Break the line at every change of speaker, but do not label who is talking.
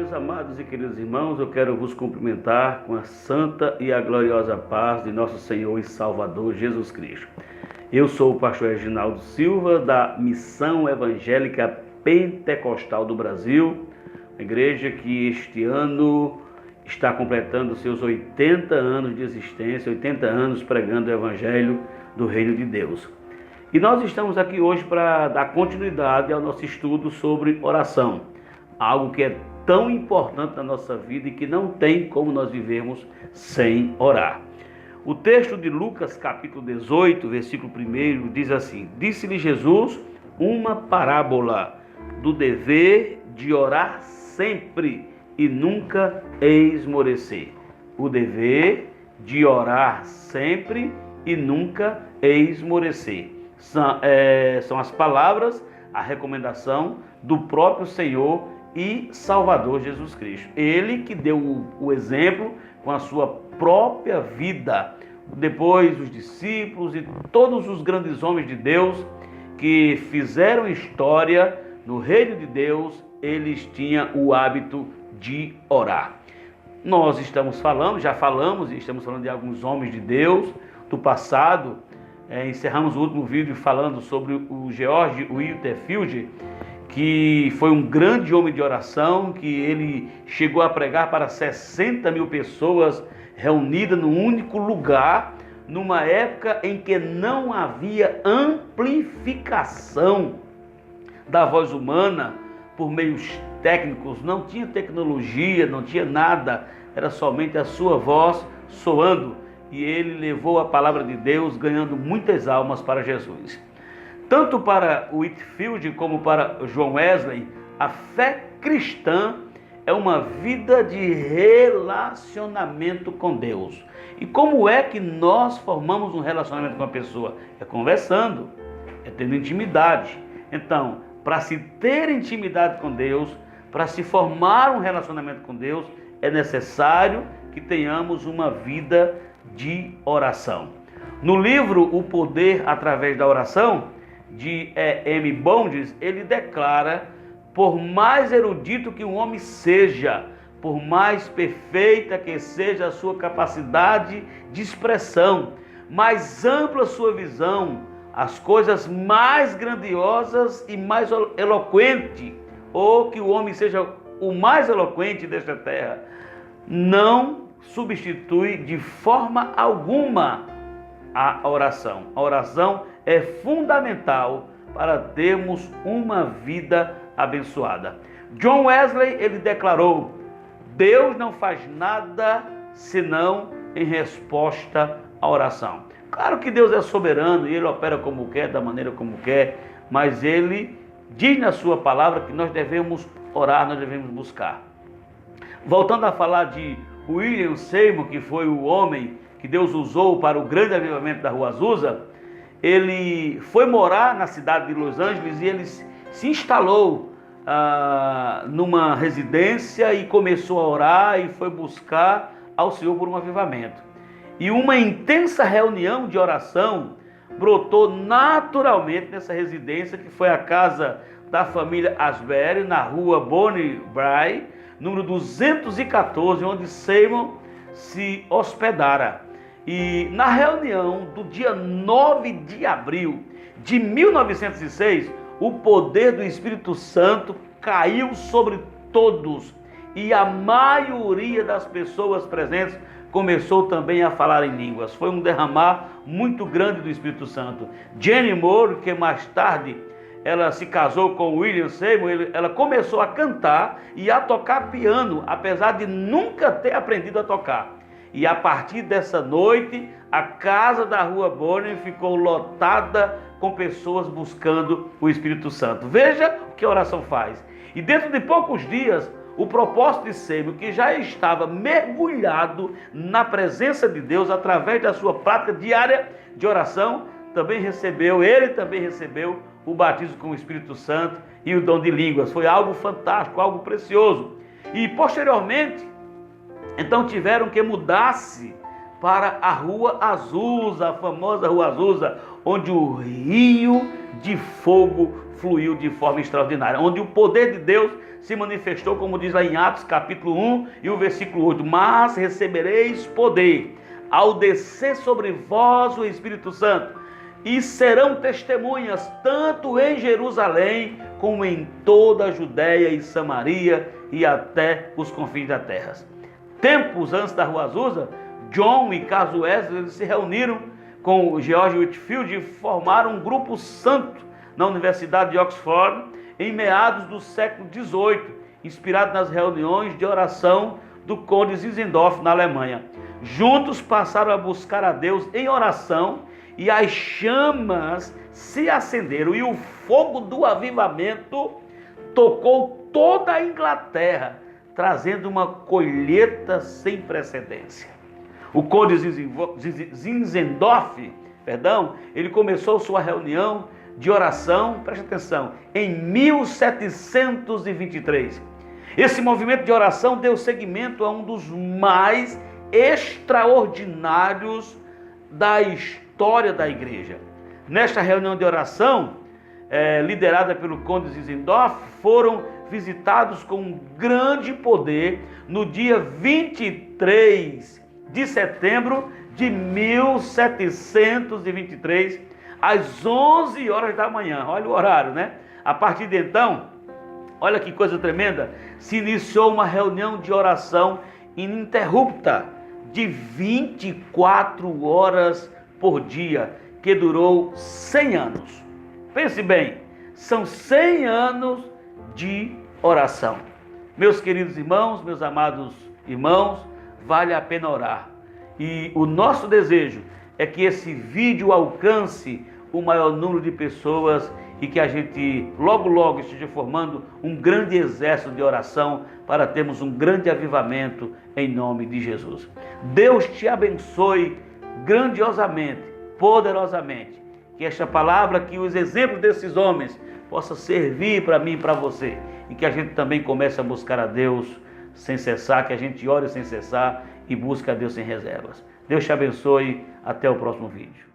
Meus amados e queridos irmãos, eu quero vos cumprimentar com a santa e a gloriosa paz de nosso Senhor e Salvador Jesus Cristo. Eu sou o pastor Reginaldo Silva, da Missão Evangélica Pentecostal do Brasil, uma igreja que este ano está completando seus 80 anos de existência, 80 anos pregando o Evangelho do Reino de Deus. E nós estamos aqui hoje para dar continuidade ao nosso estudo sobre oração, algo que é tão importante na nossa vida e que não tem como nós vivermos sem orar. O texto de Lucas capítulo 18, versículo 1, diz assim: Disse-lhe Jesus uma parábola do dever de orar sempre e nunca esmorecer. O dever de orar sempre e nunca esmorecer. São as palavras, a recomendação do próprio Senhor e Salvador Jesus Cristo. Ele que deu o exemplo com a sua própria vida. Depois os discípulos e todos os grandes homens de Deus que fizeram história no reino de Deus, eles tinham o hábito de orar. Nós estamos falando, já falamos e estamos falando de alguns homens de Deus do passado. Encerramos o último vídeo falando sobre o George Whitefield, que foi um grande homem de oração, que ele chegou a pregar para 60 mil pessoas reunidas num único lugar, numa época em que não havia amplificação da voz humana por meios técnicos, não tinha tecnologia, não tinha nada, era somente a sua voz soando, e ele levou a palavra de Deus, ganhando muitas almas para Jesus. Tanto para Whitefield como para John Wesley, a fé cristã é uma vida de relacionamento com Deus. E como é que nós formamos um relacionamento com a pessoa? É conversando, é tendo intimidade. Então, para se ter intimidade com Deus, para se formar um relacionamento com Deus, é necessário que tenhamos uma vida de oração. No livro O Poder através da Oração, de E.M. Bounds, ele declara: por mais erudito que um homem seja, por mais perfeita que seja a sua capacidade de expressão, mais ampla a sua visão, as coisas mais grandiosas e mais eloquente, ou que o homem seja o mais eloquente desta terra, não substitui de forma alguma a oração. A oração é fundamental para termos uma vida abençoada. John Wesley, ele declarou: Deus não faz nada senão em resposta à oração. Claro que Deus é soberano e Ele opera como quer, da maneira como quer, mas Ele diz na sua palavra que nós devemos orar, nós devemos buscar. Voltando a falar de William Seymour, que foi o homem que Deus usou para o grande avivamento da Rua Azusa, ele foi morar na cidade de Los Angeles e ele se instalou numa residência e começou a orar e foi buscar ao Senhor por um avivamento. E uma intensa reunião de oração brotou naturalmente nessa residência, que foi a casa da família Asbury, na rua Bonnie Bray, número 214, onde Seymour se hospedara. E na reunião do dia 9 de abril de 1906, o poder do Espírito Santo caiu sobre todos e a maioria das pessoas presentes começou também a falar em línguas. Foi um derramar muito grande do Espírito Santo. Jenny Moore, que mais tarde ela se casou com William Seymour, ela começou a cantar e a tocar piano, apesar de nunca ter aprendido a tocar. E a partir dessa noite, a casa da Rua Bonnie ficou lotada com pessoas buscando o Espírito Santo. Veja o que a oração faz. E dentro de poucos dias, o propósito de Seymour, que já estava mergulhado na presença de Deus através da sua prática diária de oração, ele também recebeu o batismo com o Espírito Santo e o dom de línguas. Foi algo fantástico, algo precioso. E posteriormente, então tiveram que mudar-se para a Rua Azusa, a famosa Rua Azusa, onde o rio de fogo fluiu de forma extraordinária, onde o poder de Deus se manifestou, como diz lá em Atos capítulo 1 e o versículo 8, mas recebereis poder ao descer sobre vós o Espírito Santo, e serão testemunhas tanto em Jerusalém como em toda a Judéia e Samaria e até os confins da terra. Tempos antes da Rua Azusa, John e Carlos Wesley eles se reuniram com George Whitefield e formaram um grupo santo na Universidade de Oxford em meados do século XVIII, inspirado nas reuniões de oração do Conde Zinzendorf na Alemanha. Juntos passaram a buscar a Deus em oração e as chamas se acenderam e o fogo do avivamento tocou toda a Inglaterra, trazendo uma colheita sem precedência. O Conde Zinzendorf, ele começou sua reunião de oração, preste atenção, em 1723. Esse movimento de oração deu seguimento a um dos mais extraordinários da história da igreja. Nesta reunião de oração, liderada pelo Conde Zinzendorf, foram visitados com um grande poder no dia 23 de setembro de 1723, às 11 horas da manhã. Olha o horário, né? A partir de então, olha que coisa tremenda, se iniciou uma reunião de oração ininterrupta de 24 horas por dia, que durou 100 anos. Pense bem, são 100 anos de oração. Meus queridos irmãos, meus amados irmãos, vale a pena orar. E o nosso desejo é que esse vídeo alcance o maior número de pessoas e que a gente logo esteja formando um grande exército de oração para termos um grande avivamento em nome de Jesus. Deus te abençoe grandiosamente, poderosamente. Que esta palavra, que os exemplos desses homens possa servir para mim e para você. E que a gente também comece a buscar a Deus sem cessar, que a gente ore sem cessar e busque a Deus sem reservas. Deus te abençoe. Até o próximo vídeo.